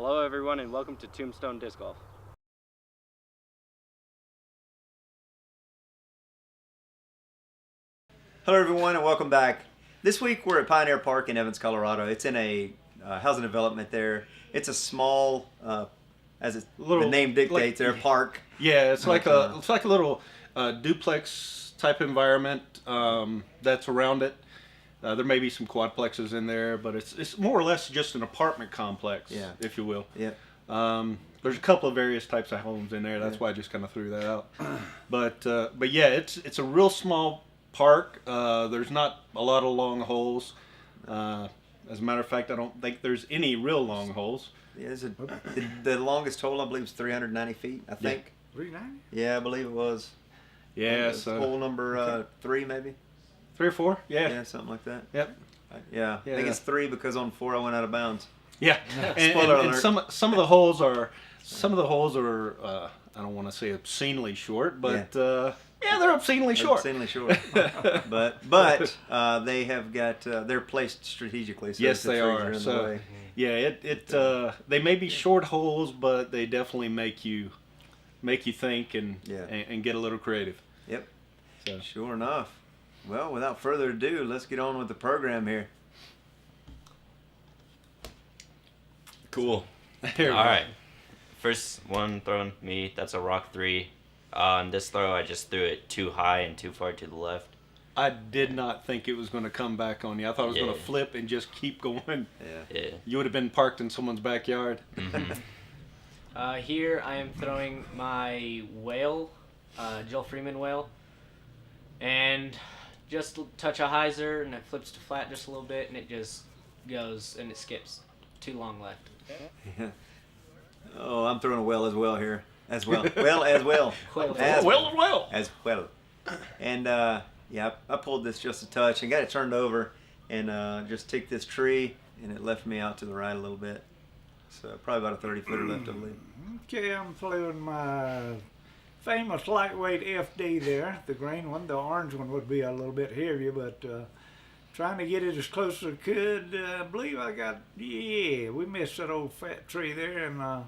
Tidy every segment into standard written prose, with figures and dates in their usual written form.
Hello everyone and welcome to Tombstone Disc Golf. Hello everyone and welcome back. This week we're at Pioneer Park in Evans, Colorado. It's in a housing development there. It's a small, the name dictates, there park. Yeah, it's like a little duplex type environment that's around it. There may be some quadplexes in there, but it's more or less just an apartment complex, if you will. Yeah. There's a couple of various types of homes in there. That's why I just kind of threw that out. But yeah, it's a real small park. There's not a lot of long holes. As a matter of fact, I don't think there's any real long holes. Yeah, the longest hole I believe is 390 feet. I think. 390? Yeah, I believe it was. Yeah, so hole number 3 maybe. 3 or 4. Yeah. Yeah, something like that. Yep. Yeah, I think it's 3 because on 4 I went out of bounds. Yeah, and some of the holes are I don't want to say obscenely short, but yeah, they're obscenely short. Obscenely short. but they have got they're placed strategically. So yes, they are. In so the way. yeah, they may be short holes, but they definitely make you think and get a little creative. Yep. So. Sure enough. Well, without further ado, let's get on with the program here. Cool. All right. First one thrown me, that's a rock 3. On this throw, I just threw it too high and too far to the left. I did not think it was going to come back on you. I thought it was going to flip and just keep going. Yeah. You would have been parked in someone's backyard. Mm-hmm. Here I am throwing my whale, Joel Freeman whale, and just touch a hyzer and it flips to flat just a little bit and it just goes and it skips. Too long left. Yeah. Oh, I'm throwing a well as well here. As well. Well as well. As well. As well. And yeah, I pulled this just a touch and got it turned over and just took this tree and it left me out to the right a little bit. So probably about a 30-footer left, I believe. Okay, I'm throwing my famous lightweight FD there, the green one. The orange one would be a little bit heavier, but trying to get it as close as I could. I believe I got, we missed that old fat tree there, and that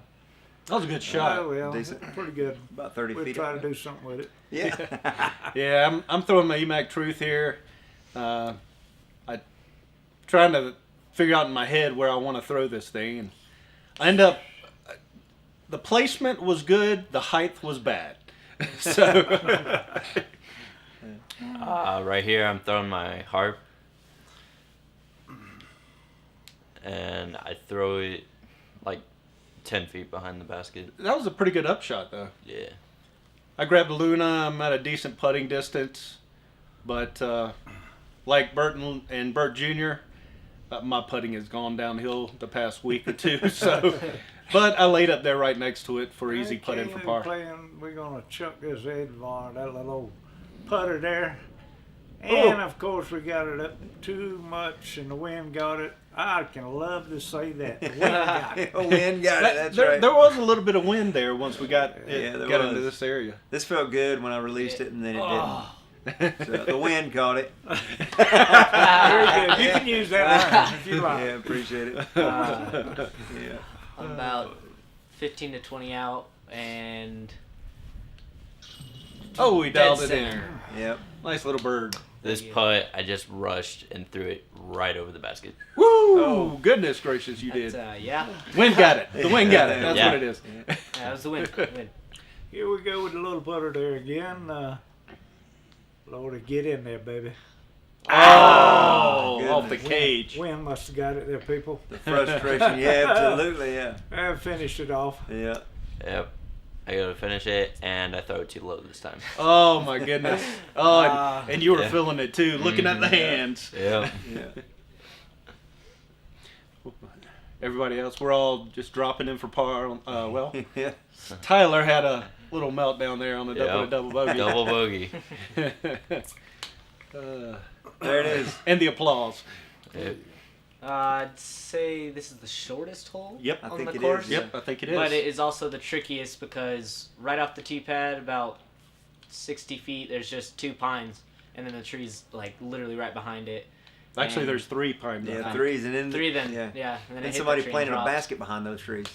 was a good shot. Oh, well, Decent. pretty good. About 30 We'll feet. try to do something with it. Yeah. Yeah, I'm throwing my EMAC Truth here. I trying to figure out in my head where I want to throw this thing, and I end up. The placement was good. The height was bad. So Right here, I'm throwing my harp. And I throw it like 10 feet behind the basket. that was a pretty good upshot, though. Yeah. I grabbed Luna. I'm at a decent putting distance, but like Burton and Burt Jr., my putting has gone downhill the past week or two. So, but I laid up there right next to it for easy putting for par. We're gonna chuck this Edvar, that little old putter there, and of course we got it up too much, and the wind got it. I can love to say that the wind got it. The wind got it. That's there, right. There was a little bit of wind there once we got into this area. This felt good when I released it, and then it didn't. So the wind caught it. Very good. You can use that line if you like. Yeah, appreciate it. I'm Yeah. about 15 to 20 out and Oh, we dead dialed it in. center. Yep. Nice little bird. This putt, I just rushed and threw it right over the basket. Woo! Oh, goodness gracious, you did. Yeah, Wind got it. The wind got it. That's Yeah. what it is. that was the wind. Here we go with the little putter there again. Lordy, get in there, baby. Oh, goodness. off the cage. Wind must have got it there, people. The frustration. Yeah, absolutely. Yeah. I finished it off. Yeah. Yep. I go to finish it, and I throw it too low this time. Oh my goodness. Oh, and you were Yeah. feeling it too, looking at the hands. Yep. Yeah. Everybody else, we're all just dropping in for par. Well, Yeah. Tyler had a little meltdown there on the Yep. double bogey. Double bogey. There it is. And the applause. Yep. I'd say this is the shortest hole Yep. I on think the it course. is. Yep, I think it is. But it is also the trickiest because right off the tee pad, about 60 feet, there's just 2 pines, and then the tree's like literally right behind it. Actually, And- there's 3 pine nuts. Yeah, threes, and then 3 then. yeah. Yeah. And then it And hit somebody the tree planted and a dropped. basket behind those trees.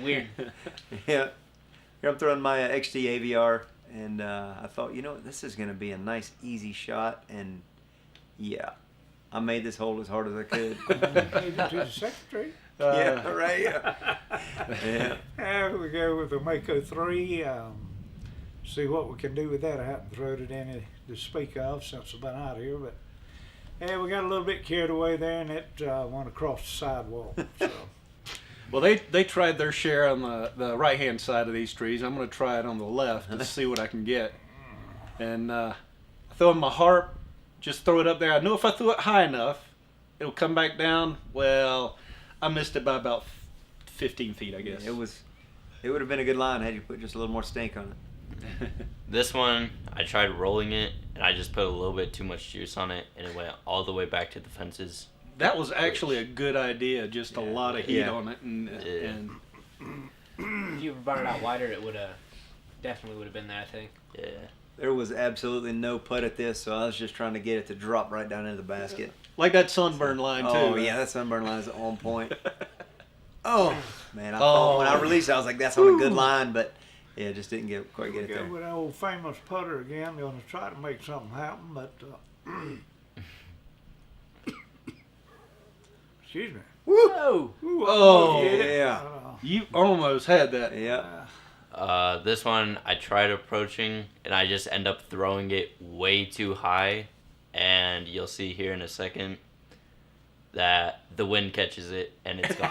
Weird. Yeah. Here I'm throwing my XD AVR, and I thought, you know what, this is going to be a nice, easy shot, and yeah, I made this hole as hard as I could. Made it to the secretary. Yeah, right. Yeah. Yeah. There we go with the Mako 3. See what we can do with that. I haven't thrown it any to speak of since I've been out here, but yeah, we got a little bit carried away there, and it went across the sidewalk. So. Well, they tried their share on the right-hand side of these trees. I'm going to try it on the left to see what I can get. And I throw in my harp, just throw it up there. I know if I threw it high enough, it'll come back down. Well, I missed it by about 15 feet, I guess. It would have been a good line had you put just a little more stink on it. This one, I tried rolling it, and I just put a little bit too much juice on it, and it went all the way back to the fences. That was actually a good idea, just a lot of heat Yeah. on it. And If you brought it out wider, it would have definitely would have been there. I think. Yeah. There was absolutely no putt at this, so I was just trying to get it to drop right down into the basket. like that sunburn line, too. Oh, yeah, that sunburn line is on point. Oh, man, I thought when I released it, I was like, that's on a good line, but yeah, just didn't quite get it Go there. with that old famous putter again. Going to try to make something happen, but excuse me. Whoa! Ooh, Oh, almost hit it. yeah. You almost had that. Yeah. This one, I tried approaching, and I just end up throwing it way too high. And you'll see here in a second that the wind catches it, and it's gone.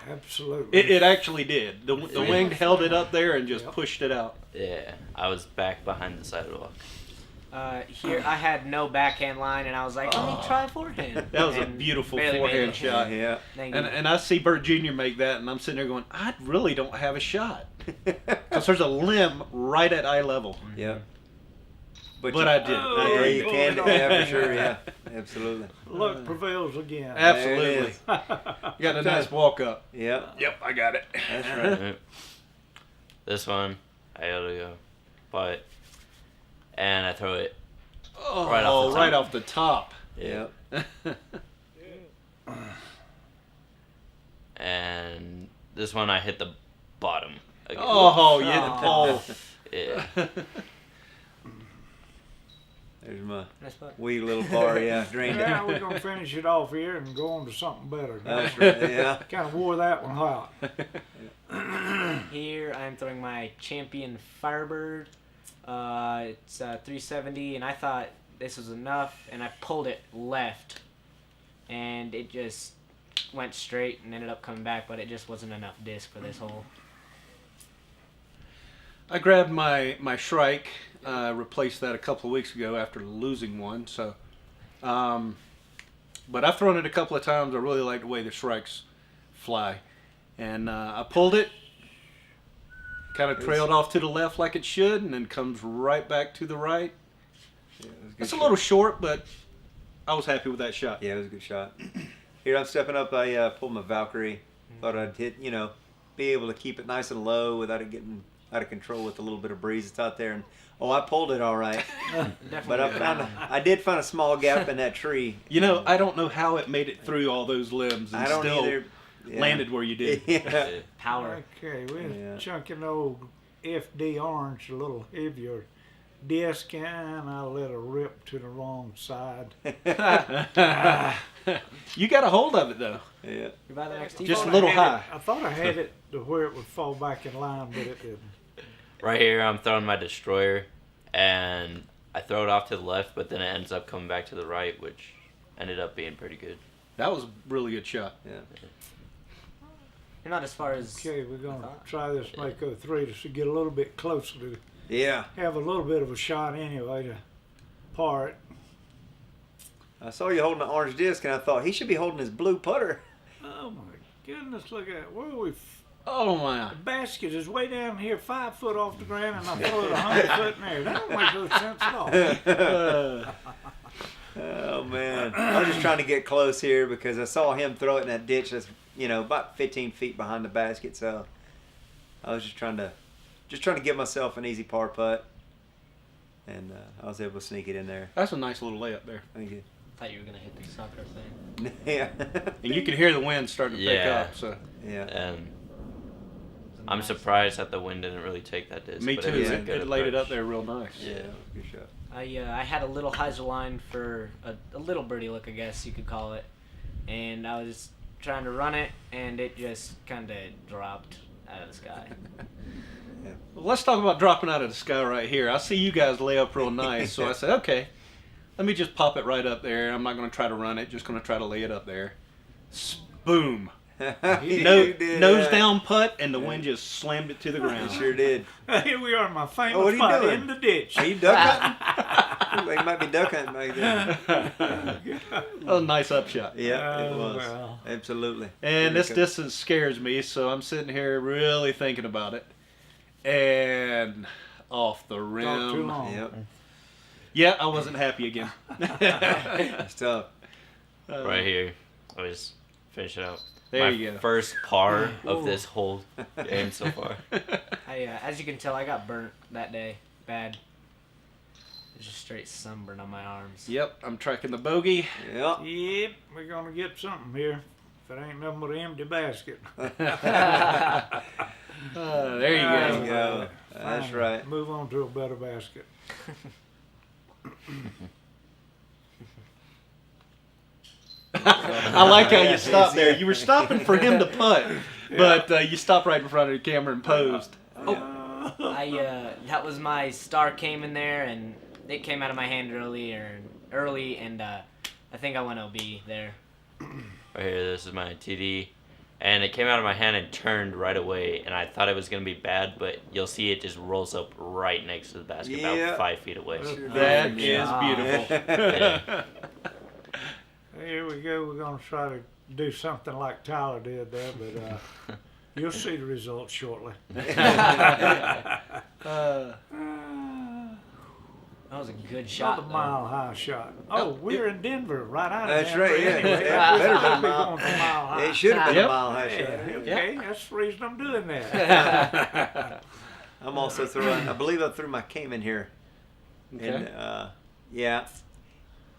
Absolutely. It actually did. The wind held it up there and just Yep. pushed it out. Yeah, I was back behind the sidewalk. Here I had no backhand line, and I was like, let me try forehand. That was a And beautiful barely made forehand it. shot. Yeah. Thank And, you. and I see Bert Jr. make that, and I'm sitting there going, I really don't have a shot. Because there's a limb right at eye level. Yeah. But I did. Oh, I Yeah, drained you it. can. Pulled it Yeah, off. for sure. Yeah. Absolutely. Luck prevails again. Absolutely. There You got a nice walk up. Yeah. Yep, I got it. That's right. This one, I gotta go putt, and I throw it. Oh, Right off the top. right off the top. Yeah. And this one, I hit the bottom again. Oh, you hit the pole. Yeah. There's my Nice putt. wee little bar. Yeah. Drained it. Now we're going to finish it off here and go on to something better. That's right. Yeah. Kind of wore that one hot. Here I am throwing my Champion Firebird. It's 370, and I thought this was enough, and I pulled it left, and it just went straight and ended up coming back, but it just wasn't enough disc for this hole. I grabbed my Shrike, replaced that a couple of weeks ago after losing one. So, but I've thrown it a couple of times. I really like the way the Shrikes fly, and I pulled it, kind of trailed off to the left like it should, and then comes right back to the right. Yeah, it was a good It's a shot. little short, but I was happy with that shot. Yeah, it was a good shot. Here I'm stepping up. I pulled my Valkyrie. Thought I'd hit, be able to keep it nice and low without it getting out of control with a little bit of breeze that's out there. And I pulled it all right. But I did find a small gap in that tree. I don't know how it made it through all those limbs and I don't still either. Yeah. landed where you did. Yeah. Power. Okay, we're Yeah. chunking old FD orange, a little heavier disc, and I let her rip to the wrong side. You got a hold of it though. Yeah. You buy the next Just Thought a little I had high. I thought I had it to where it would fall back in line, but it didn't. Right here, I'm throwing my Destroyer, and I throw it off to the left, but then it ends up coming back to the right, which ended up being pretty good. That was a really good shot. Yeah. You're not as far as. Okay, we're going to try this Mako 3 to get a little bit closer to Yeah. have a little bit of a shot anyway to par it. I saw you holding the orange disc, and I thought he should be holding his blue putter. Oh my goodness, look at it. Where are we? Oh my. The basket is way down here, 5 foot off the ground, and I throw it 100 foot in there. That don't make no sense at all. Oh man, I was just trying to get close here because I saw him throw it in that ditch that's about 15 feet behind the basket. So I was just trying to give myself an easy par putt, and I was able to sneak it in there. That's a nice little layup there. Thank you. thought you were gonna hit the soccer thing. Yeah. And you can hear the wind starting to pick Yeah. up. So Yeah. And It was I'm nice. surprised that the wind didn't really take that disc. me but too. It, was a It, good it laid it up approach. there real nice. Yeah. Good shot. I had a little hyzer line for a little birdie look, I guess you could call it, and I was trying to run it, and it just kind of dropped out of the sky. Well, let's talk about dropping out of the sky right here. I see you guys lay up real nice, so I said, okay, let me just pop it right up there. I'm not going to try to run it, just going to try to lay it up there. Boom. You No, did nose that. down putt, and the wind just slammed it to the You ground. sure did. Here we are in my famous Oh, what are you spot doing? in the ditch. Are you duck hunting? They might be duck hunting back there. That was a nice upshot. Yeah, it Oh, was. well. Absolutely. And this Good. distance scares me, so I'm sitting here really thinking about it. And off the Talk too rim. long. Yep. Yeah, I wasn't happy again. It's tough. Right here. I was finishing out. There My you go. first par of Ooh. this whole game so far. As you can tell, I got burnt that day, bad. It's just straight sunburn on my arms. Yep, I'm tracking the bogey. Yep. Yep, we're gonna get something here. If it ain't nothing but an empty basket. There you There go. you go. That's Fine. right. Move on to a better basket. I like how you stopped there. You were stopping for him to putt, but you stopped right in front of the camera and posed. That was my star came in there, and it came out of my hand early, and I think I went OB there. Right here, this is my TD. And it came out of my hand and turned right away. And I thought it was going to be bad, but you'll see it just rolls up right next to the basket, Yeah. about 5 feet away. Sure That did. is beautiful. Yeah. Here we go. We're gonna try to do something like Tyler did there, but you'll see the results shortly. That was a good shot. Another though. mile high shot. Oh, we're in Denver, right out of That's Denver right, yeah. anyway. Yeah, better We'll than be a mile. going for mile high. It should have been Yep. a mile high Yeah, shot. okay, that's the reason I'm doing that. I'm also throwing. I believe I threw my came in here. Okay. And yeah.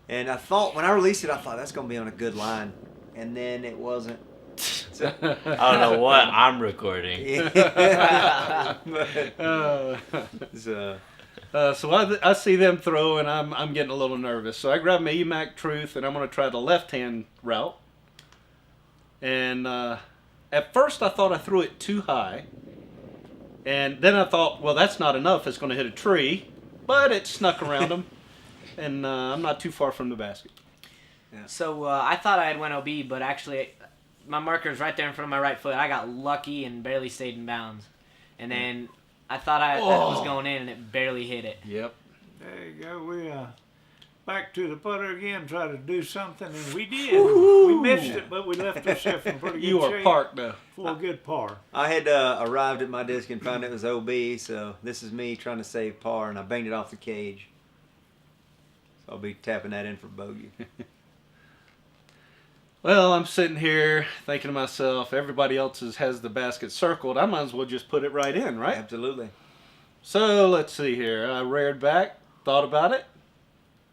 And I thought when I released it, I thought that's gonna be on a good line, and then it wasn't. So, I don't know what I'm recording. yeah. So, So I see them throw, and I'm getting a little nervous. So I grab my EMAC Truth, and I'm going to try the left-hand route. And at first I thought I threw it too high. And then I thought, well, that's not enough. It's going to hit a tree. But it snuck around them. And I'm not too far from the basket. So I thought I had went OB, but actually my marker's right there in front of my right foot. I got lucky and barely stayed in bounds. And then I thought that was going in, and it barely hit it. Yep. There you go. We back to the putter again, try to do something, and we did. Woo-hoo. We missed it, but we left ourselves in pretty good You are shape parked now. for a good par. I had arrived at my disc and found it was OB. So this is me trying to save par, and I banged it off the cage. So I'll be tapping that in for bogey. Well, I'm sitting here thinking to myself, everybody else has the basket circled. I might as well just put it right in, right? Absolutely. So let's see here. I reared back, thought about it,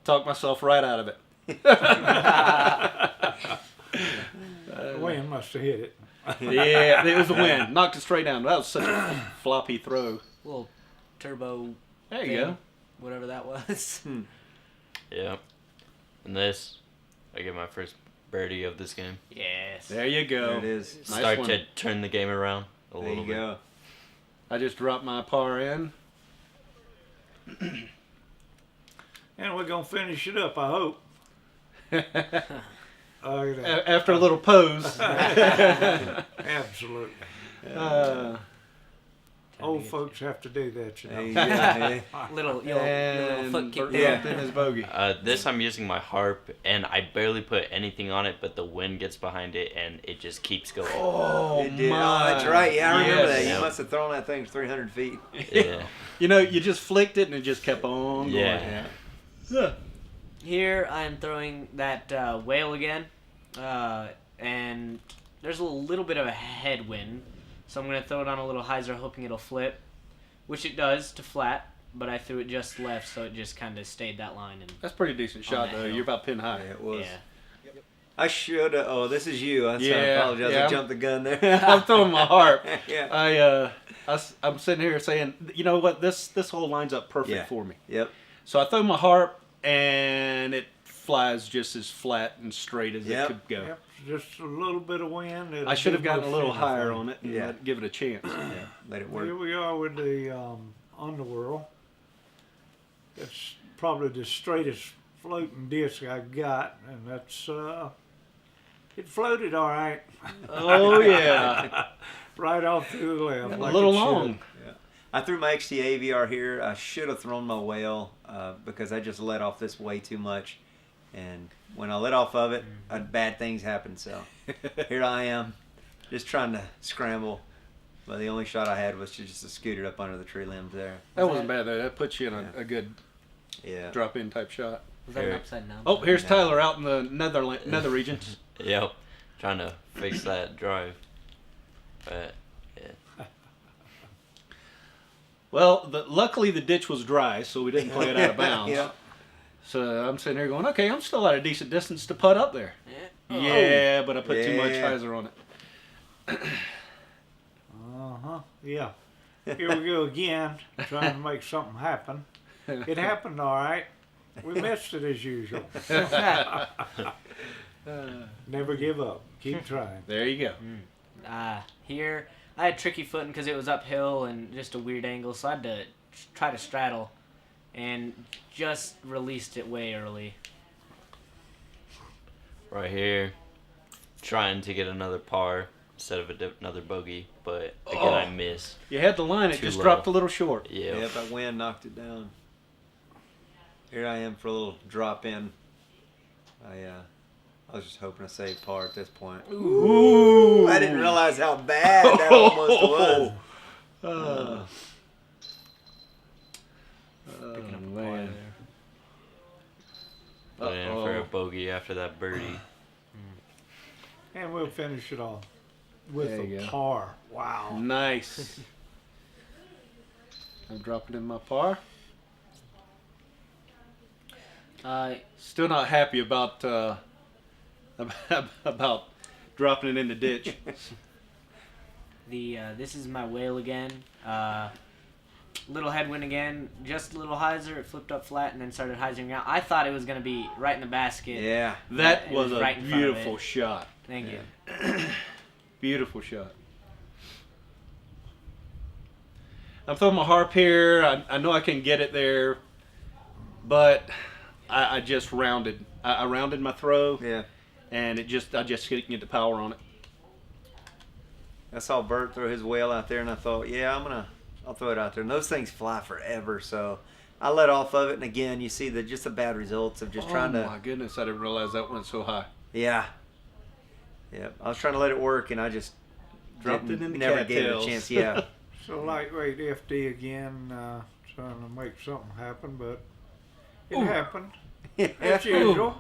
talked myself right out of it. The wind must have hit it. Yeah, it was the wind. Knocked it straight down. That was such a floppy throw. Little turbo, There you thing, go. whatever that was. Yeah. And this, I get my first birdie of this game. Yes. There you go. There it is. Nice Start one. to turn the game around a There little you bit. go. I just dropped my par in. And we're going to finish it up, I hope. After a little pose. Absolutely. Old get folks have to do that, you know. There you go. Yeah. Little, your little And foot kick Bert there. dropped in his bogey. This I'm using my harp, and I barely put anything on it, but the wind gets behind it, and it just keeps going. Oh, It did. my. Oh, that's right. Yeah, I remember Yes. that. You Yeah. must have thrown that thing 300 feet. Yeah. You know, you just flicked it and it just kept on going. Yeah. Yeah. Here I'm throwing that whale again, and there's a little bit of a headwind, so I'm going to throw it on a little hyzer hoping it'll flip, which it does to flat, but I threw it just left, so it just kind of stayed that line. And That's a pretty decent shot, that though. hill. You're about pin high. Yeah, it was. yeah, I should have. Oh, this is you. I Yeah, apologize. yeah. I jumped the gun there. I'm throwing my harp. Yeah. I'm sitting here saying, you know what, this hole lines up perfect Yeah. for me. Yep. So I throw my harp, and it flies just as flat and straight as Yep. it could go. Yep, just a little bit of wind. I should have gotten a little higher on. on it and Yeah. give it a chance. Yeah. Let it Here work. we are with the Underworld. It's probably the straightest floating disc I got, and that's it floated all right, Oh, yeah. right off to the left. A like little it should. long. I threw my XT AVR here. I should have thrown my whale because I just let off this way too much. And when I let off of it, bad things happened. So here I am, just trying to scramble. But the only shot I had was just to scoot it up under the tree limbs there. That wasn't bad, though. That puts you in a good Yeah. drop-in type shot. was that an Here. upside down? Oh, here's No. Tyler out in the nether regions. Yep. Trying to fix that drive. But yeah. Well, luckily the ditch was dry, so we didn't play it out of bounds. Yeah. So I'm sitting here going, okay, I'm still at a decent distance to putt up there. Yeah. Yeah, but I put too much Yeah. hyzer on it. Yeah. Here we go again, trying to make something happen. It happened all right. We missed it as usual. Never give up. Keep trying. There you go. Here, I had tricky footing because it was uphill and just a weird angle, so I had to try to straddle, and just released it way early. Right here, trying to get another par instead of another bogey, but again I miss. You had the line, it Too just low. dropped a little short. Yeah. Yeah, that wind knocked it down. Here I am for a little drop in. I was just hoping to save par at this point. Ooh. I didn't realize how bad that almost was. Picking up a man. par there. Put in for a Uh-oh. bogey after that birdie. And we'll finish it off with There you a go. par. Wow. Nice. I'm dropping in my par. Still not happy about about dropping it in the ditch. This is my whale again. Little headwind again, just a little hyzer. It flipped up flat and then started hyzering out. I thought it was gonna be right in the basket. Yeah. That It was was a right in front of beautiful it. shot. Thank you. Beautiful shot. I'm throwing my harp here. I know I can get it there, but I just rounded. I rounded my throw, Yeah. and I just couldn't get the power on it. I saw Bert throw his whale out there, and I thought, yeah, I'll throw it out there. And those things fly forever, so I let off of it. And again, you see just the bad results of just trying Oh to. my goodness! I didn't realize that went so high. Yeah. Yeah. I was trying to let it work, and I just Dropped didn't- it in the never gave it a cattails. chance. Yeah. So lightweight FD again, trying to make something happen, but it Ooh. happened as usual.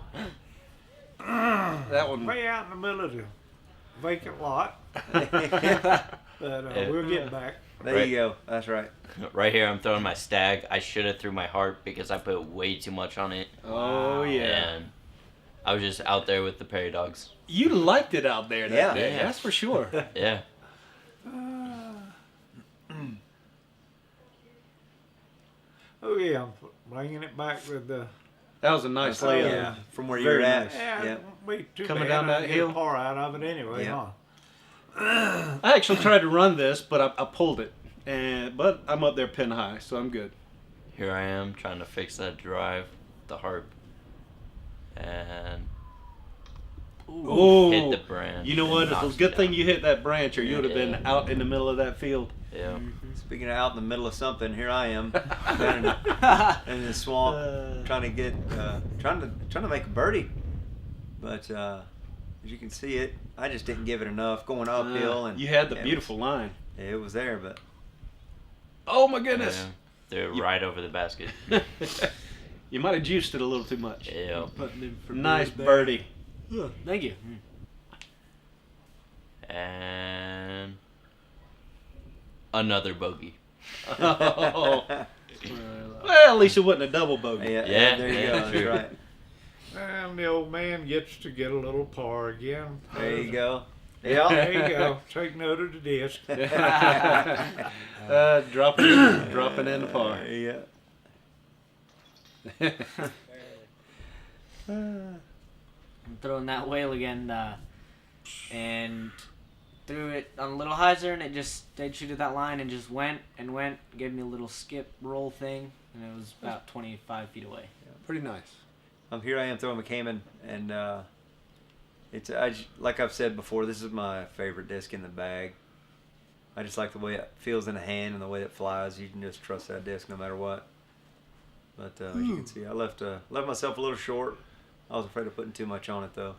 That one. Way out in the middle of the vacant lot, but Yeah. we'll get back. There you go. That's right. Right here, I'm throwing my stag. I should have threw my heart because I put way too much on it. Oh yeah. And I was just out there with the prairie dogs. You liked it out there that Yeah. day. Yeah. That's for sure. Yeah. Oh yeah, I'm bringing it back with the. That was a nice That's all. layup. Yeah. From where Very you're at. nice. Yeah, Yeah. it won't be too Coming bad. down I that get hill? a par out of it anyway, Yeah. huh? I actually tried to run this, but I pulled it, but I'm up there pin high, so I'm good. Here I am trying to fix that drive, the harp, and Ooh. hit the branch. You know what? and It's a knocks good it thing down. you hit that branch, or you would have been Yeah. out in the middle of that field. Yeah. Speaking of out in the middle of something, here I am down in the swamp, trying to get, trying to make a birdie. But as you can see it, I just didn't give it enough going uphill, and You had the yeah, beautiful line. It was there, but Oh my goodness! Yeah. They're right over the basket. You might have juiced it a little too much. Yeah. Putting in for Nice good there. birdie. Thank you. And another bogey. Oh, Well, at least it wasn't a double bogey. Yeah, there you Yeah, go. That's true. right. And the old man gets to get a little par again. There you go. There Yeah. you go. Take note of the disc. Dropping in the par. Yeah. I'm throwing that whale again, and threw it on a little hyzer, and it just stayed true to that line and just went and went. Gave me a little skip roll thing, and it was about 25 feet away. Pretty nice. Here I am throwing a Cayman, and like I've said before, this is my favorite disc in the bag. I just like the way it feels in the hand and the way it flies. You can just trust that disc no matter what. But as you can see, I left myself a little short. I was afraid of putting too much on it though.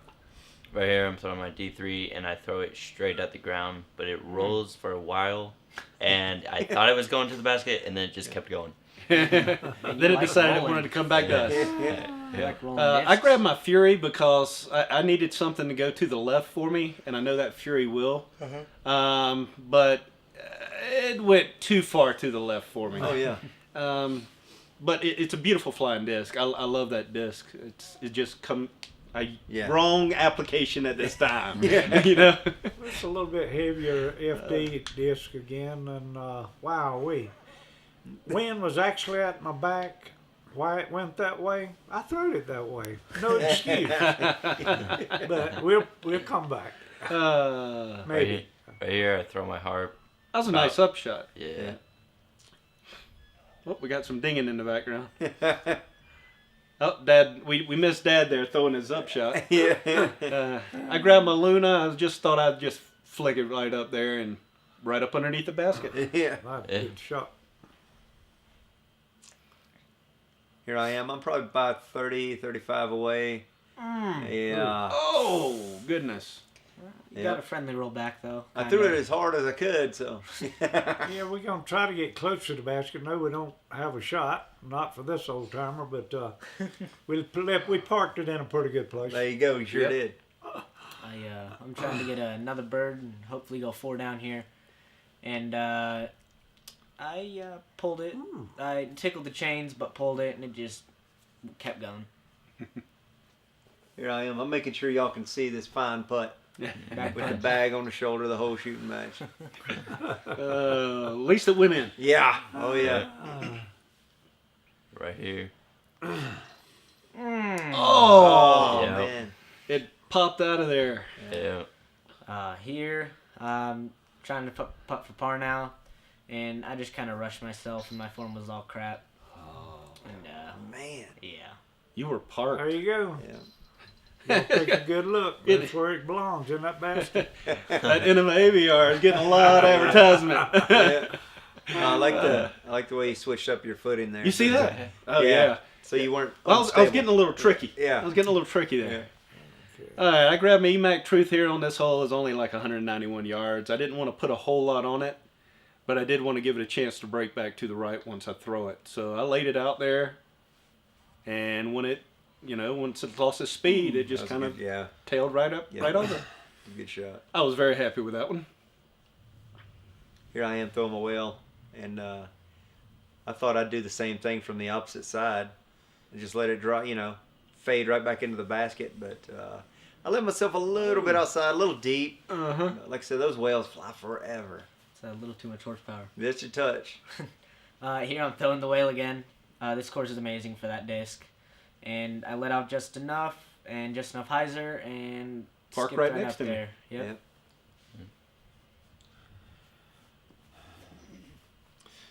Right here, I'm throwing my D3, and I throw it straight at the ground, but it rolls for a while, and I thought it was going to the basket, and then it just kept going. Then it like decided it rolling. wanted to come back to us. You like rolling I discs? grabbed my Fury because I needed something to go to the left for me, and I know that Fury will. But it went too far to the left for me. Oh yeah. But it's a beautiful flying disc. I love that disc. It just wrong application at this time. You know. It's a little bit heavier FD disc again, and wind was actually at my back. Why it went that way? I threw it that way. No excuse. But we'll come back. Maybe. Right here, I throw my harp. That was a nice upshot. Yeah. Oh, we got some dinging in the background. Oh, Dad, we missed Dad there throwing his upshot. Yeah. I grabbed my Luna. I just thought I'd just flick it right up there and right up underneath the basket. Yeah. That's a good shot. Here I am. I'm probably about 30, 35 away. Yeah. Oh, goodness. You got a friendly roll back though. I threw it as hard as I could, so. Yeah, we're going to try to get close to the basket. No, we don't have a shot. Not for this old timer, but we parked it in a pretty good place. There you go. You sure Yep. did. I'm trying to get another bird and hopefully go 4 down here, and I pulled it. I tickled the chains, but pulled it, and it just kept going. Here I am. I'm making sure y'all can see this fine putt Back with the punch. bag on the shoulder the whole shooting match. At least it went in. Yeah. Oh yeah. Right here. Oh Yeah. man. It popped out of there. Yeah. Here, trying to putt for par now, and I just kind of rushed myself, and my form was all crap. And Man. yeah. You were parked. There you go. Yeah. Take a good look. That's where it belongs, in that basket. That Innova Aviar is getting a lot of advertisement. Yeah. I like the way you switched up your footing there. You see that? Oh, Yeah. yeah. So you weren't. I was getting a little tricky. Yeah. I was getting a little tricky there. Yeah. All right, I grabbed my EMAC Truth here on this hole. It's only like 191 yards. I didn't want to put a whole lot on it, but I did want to give it a chance to break back to the right once I throw it. So I laid it out there, and when it, once it lost its speed, it just kind of tailed right up, right over. Good shot. I was very happy with that one. Here I am throwing my whale, and I thought I'd do the same thing from the opposite side and just let it drop, fade right back into the basket. But I let myself a little bit outside, a little deep. Like I said, those whales fly forever. It's a little too much horsepower. That's your touch. Here I'm throwing the whale again. This course is amazing for that disc. And I let out just enough hyzer and Park skipped right next up to me. there. Yep. Yep.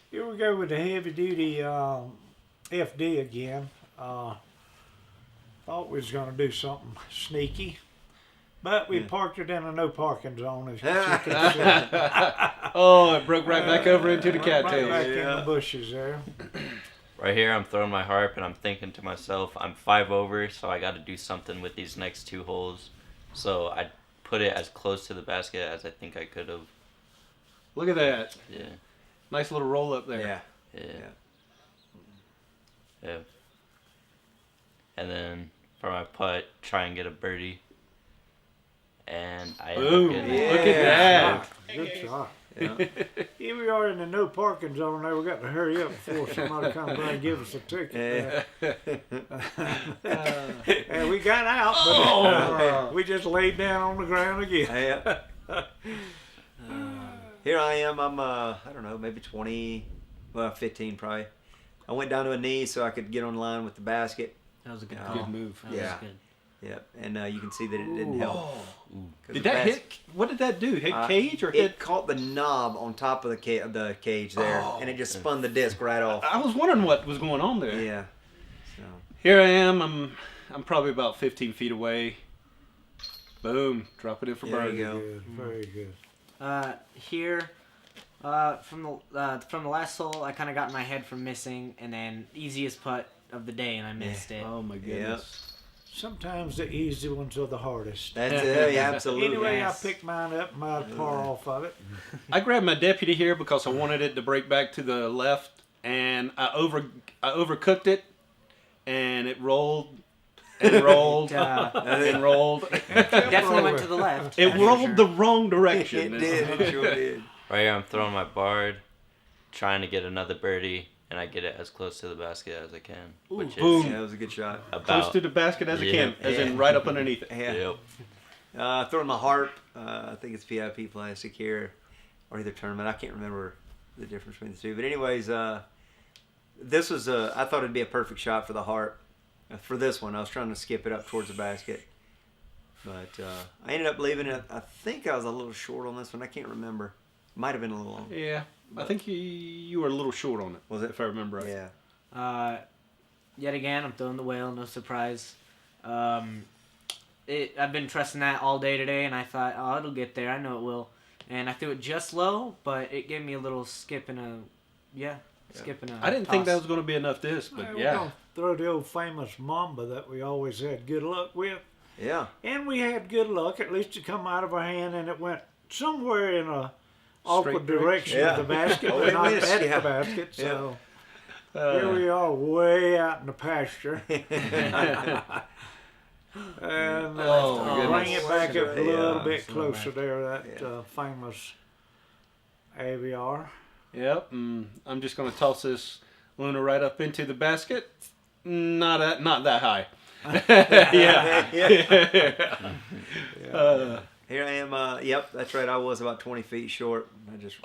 Here we go with the heavy duty FD again. Thought we was going to do something sneaky. But we parked it in a no parking zone, as you can see. Oh, it broke right back over into the Right cattails. back in the bushes there. Right here, I'm throwing my harp, and I'm thinking to myself, I'm 5 over, so I got to do something with these next 2 holes. So I put it as close to the basket as I think I could have. Look at that. Yeah. Nice little roll up there. Yeah. Yeah. And then for my putt, try and get a birdie. And I end up Boom. getting it. Look at that. Good shot. Here we are in the no parking zone there. We got to hurry up before somebody comes by and gives us a ticket. And we got out, but we just laid down on the ground again. Yeah. Here I am. I'm I don't know, maybe 15 probably. I went down to a knee so I could get on line with the basket. That was a good Yeah. call. Good move. That was Yeah. good. Yep, and you can see that it didn't help. 'Cause Did the that bas- hit? What did that do? Hit cage or hit? It caught the knob on top of the cage there, and it just spun the disc right off. I was wondering what was going on there. Yeah. So Here I am. I'm probably about 15 feet away. Boom! Drop it in for There bird. you go. Good, very good. Here, from the last hole, I kind of got in my head from missing, and then easiest putt of the day, and I missed it. Oh my goodness. Sometimes the easy ones are the hardest. That's it. Yeah, absolutely. Anyway, Yes. I picked mine up and I'd par off of it. I grabbed my deputy here because I wanted it to break back to the left, and I overcooked it, and it rolled and rolled and rolled. Definitely went to the left. It that's for rolled sure. the wrong direction. It did. It sure did. Right here, I'm throwing my barred, trying to get another birdie, and I get it as close to the basket as I can, which boom. is Yeah, that was a good shot. Close about. to the basket as I Yeah. can, as in right up underneath it. Yeah. Yep. Throwing my harp. I think it's PIP plastic here, or either tournament. I can't remember the difference between the two. But anyways, this was I thought it'd be a perfect shot for the harp. For this one, I was trying to skip it up towards the basket, but I ended up leaving it. I think I was a little short on this one. I can't remember. Might have been a little long. Yeah, I think you were a little short on it. Was it? If I remember right? Yeah. Yet again, I'm throwing the whale. No surprise. I've been trusting that all day today, and I thought, oh, it'll get there. I know it will. And I threw it just low, but it gave me a little skip and a I didn't think that toss. was going to be enough disc, Well, but we're yeah. gonna throw the old famous Mamba that we always had good luck with. Yeah. And we had good luck, at least to come out of our hand, and it went somewhere in a awkward direction Yeah. of the basket, Oh, but it not missed, at yeah. the basket. So Uh, here we are, way out in the pasture. And Oh, my bring goodness. it back up a little Yeah, bit so closer bad. there, that famous AVR. Yep. I'm just going to toss this Luna right up into the basket. Not that high. yeah. Here I am. Yep, that's right. I was about 20 feet short. I just.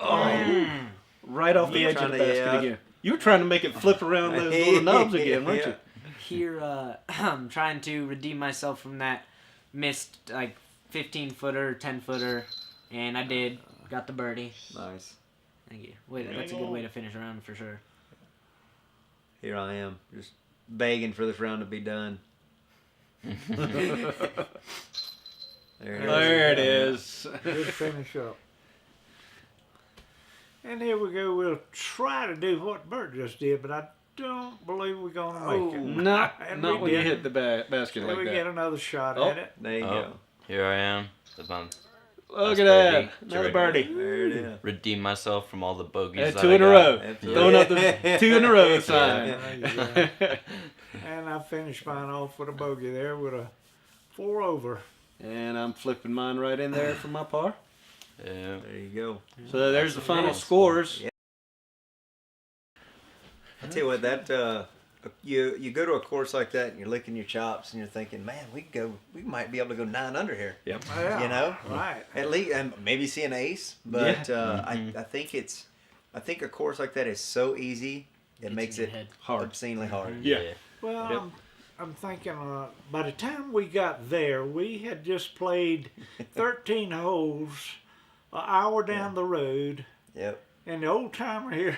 Right off the You were edge of trying the to- basket yeah. again. You were trying to make it flip around those little knobs again, weren't Yeah. you? Here, I'm trying to redeem myself from that missed, 15-footer, 10-footer, and I did. Got the birdie. Nice. Thank you. That's a good way to finish a round for sure. Here I am, just begging for this round to be done. There it is. Good finish up. And here we go. We'll try to do what Bert just did, but I don't believe we're going to make it. Not And not we when you didn't. hit the basket And like we get that. another shot Oh. at it. There you Oh, go. here I am. Look That's at that. birdie. Another birdie. There it is. Redeem myself from all the bogeys. And that two I in a got. row. Absolutely. Throwing up the 2 in a row sign. And I finished mine off with a bogey there with a 4 over. And I'm flipping mine right in there for my par. Yeah. There you go. So there's the final nice. scores. Yeah. I tell you what, that you go to a course like that and you're licking your chops and you're thinking, man, we might be able to go 9 under here. Yep. Yeah, You know? right. At least, and maybe see an ace. But I think a course like that is so easy, it makes in your it head. Hard. obscenely hard. Yeah. Well, Yep. I'm thinking by the time we got there, we had just played 13 holes an hour down the road. Yep. And the old timer here,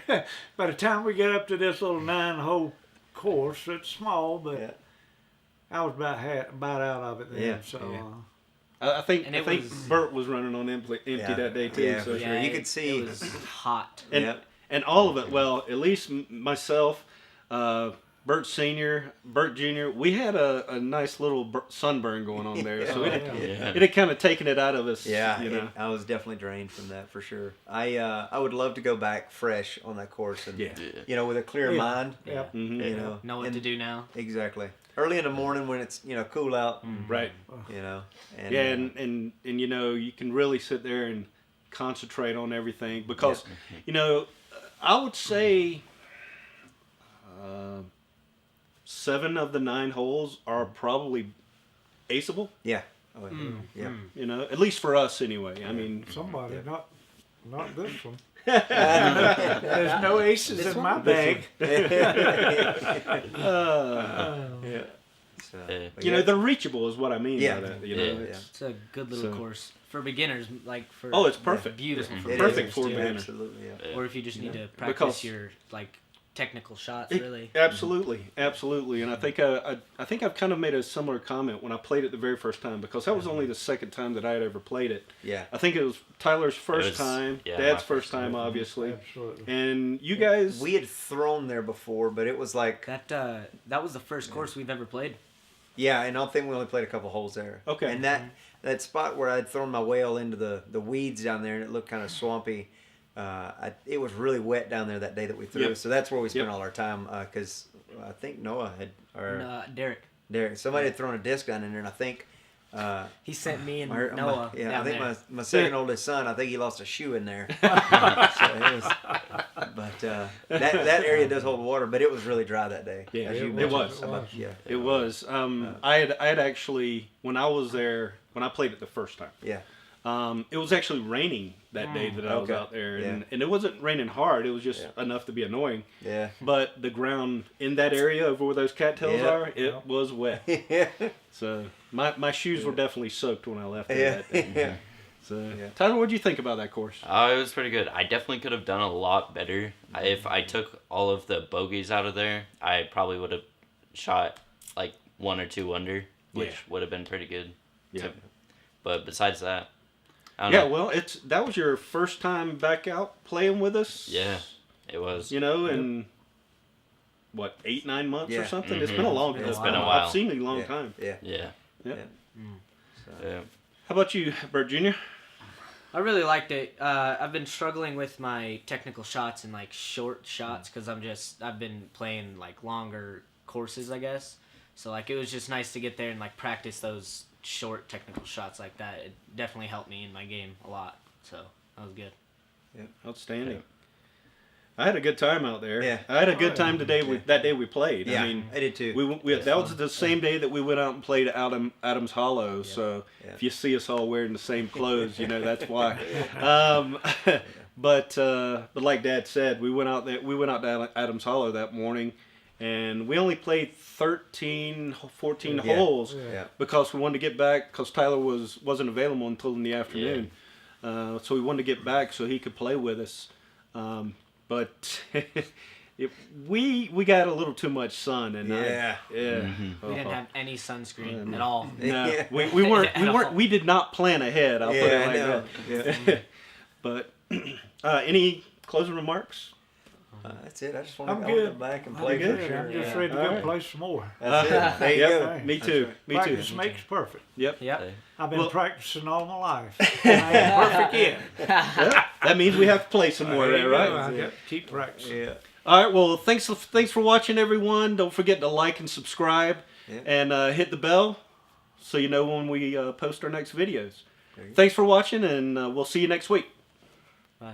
by the time we get up to this little 9-hole course, it's small, but Yeah. I was about out of it then. Yeah, So I think And I it think was- Bert was running on empty Yeah. that day too. Yeah, so. for sure. You could see- it was hot. And Yep. and all of it. Well, at least myself, Bert Senior, Bert Junior. We had a nice little sunburn going on there, so it Yeah. had kind of taken it out of us. Yeah, you know. I was definitely drained from that for sure. I would love to go back fresh on that course and Yeah. with a clear Yeah. mind. Yep. Mhm. You know, Know what and- to do now. Exactly. Early in the morning when it's cool out. Right. And, Yeah, and you know you can really sit there and concentrate on everything because, you know, I would say 7 of the 9 holes are probably aceable. Yeah. Oh, yeah. You know, at least for us anyway. I mean, Somebody, not this one. There's no aces in my bag. Yeah. So, but you know, they're reachable is what I mean by that. You know, Yeah. It's a good little course for beginners, like for. Oh, it's perfect. Beautiful for It Perfect beginners, for too. beginners. Absolutely, yeah. Or if you just need to practice Because- your like technical shots, really. Absolutely, absolutely. And I think I've kind of made a similar comment when I played it the very first time because that was only the second time that I had ever played it. Yeah. I think it was Tyler's first was- time, yeah, Dad's my first time, obviously. Absolutely. And you guys, We had thrown there before, but it was like, That was the first course we've ever played. yeah, and I think we only played a couple holes there. Okay. And that spot where I'd thrown my whale into the weeds down there and it looked kind of swampy, it was really wet down there that day that we threw. Yep. So that's where we spent Yep. all our time because I think Noah had, or Derek. Derek, somebody had thrown a disc down in there, and I think He sent me and my- Noah yeah, I down think there. my second oldest son, I think he lost a shoe in there. So it was, but that area does hold water, but it was really dry that day. Yeah, as you it mentioned. was. Yeah, it was. I had actually when I was there when I played it the first time. yeah. It was actually raining that day that I was Okay. out there, Yeah. and it wasn't raining hard. It was just enough to be annoying. Yeah. But the ground in that area over where those cattails Yep. are, it was wet. Yeah. So my shoes were definitely soaked when I left there Yeah. that day. Yeah. So Yeah. Tyler, what'd you think about that course? Oh, it was pretty good. I definitely could have done a lot better. If I took all of the bogeys out of there, I probably would have shot like 1 or 2 under, which Yeah. would have been pretty good. Yeah. But besides that, I don't Yeah, know. well, that was your first time back out playing with us. Yeah, it was. You know, in what 8-9 months or Yeah. something. It's been a long time. It's been a while. I've seen it a long Yeah. time. Yeah. Yeah. Yeah. Yeah. How about you, Bert Jr.? I really liked it. I've been struggling with my technical shots and like short shots because I've been playing like longer courses, I guess. So like it was just nice to get there and like practice those short technical shots like that. It definitely helped me in my game a lot. So that was good. Outstanding. I had a good time out there. Yeah. I had a good time today. Yeah. That day we played. Yeah, I mean, I did too. that was the same day that we went out and played at Adams Hollow. So Yeah. if you see us all wearing the same clothes, you know that's why. But like Dad said, we went out to Adams Hollow that morning, and we only played 13, 14 Yeah. holes Yeah. because we wanted to get back because Tyler wasn't available until in the afternoon. So we wanted to get back so he could play with us. But we got a little too much sun, and Yeah. We didn't have any sunscreen at all. No, Yeah. we did not plan ahead. I'll put it Yeah, I like know. that. Yeah. But any closing remarks? That's it. I just want I'm to good. go back and I'm play good. for sure. I'm just Yeah. ready to All go right. play some more. That's it. There you Yep. go. Me too. Me too. Practice makes perfect. Yep. Yep. I've been Well- practicing all my life. And I ain't perfect yet. That means we have to play some more There there, you right? go. I got to keep practicing. Yeah. All right. Well, thanks for watching, everyone. Don't forget to like and subscribe, Yeah. and hit the bell so you know when we post our next videos. There you go. Thanks for watching, and we'll see you next week. Bye.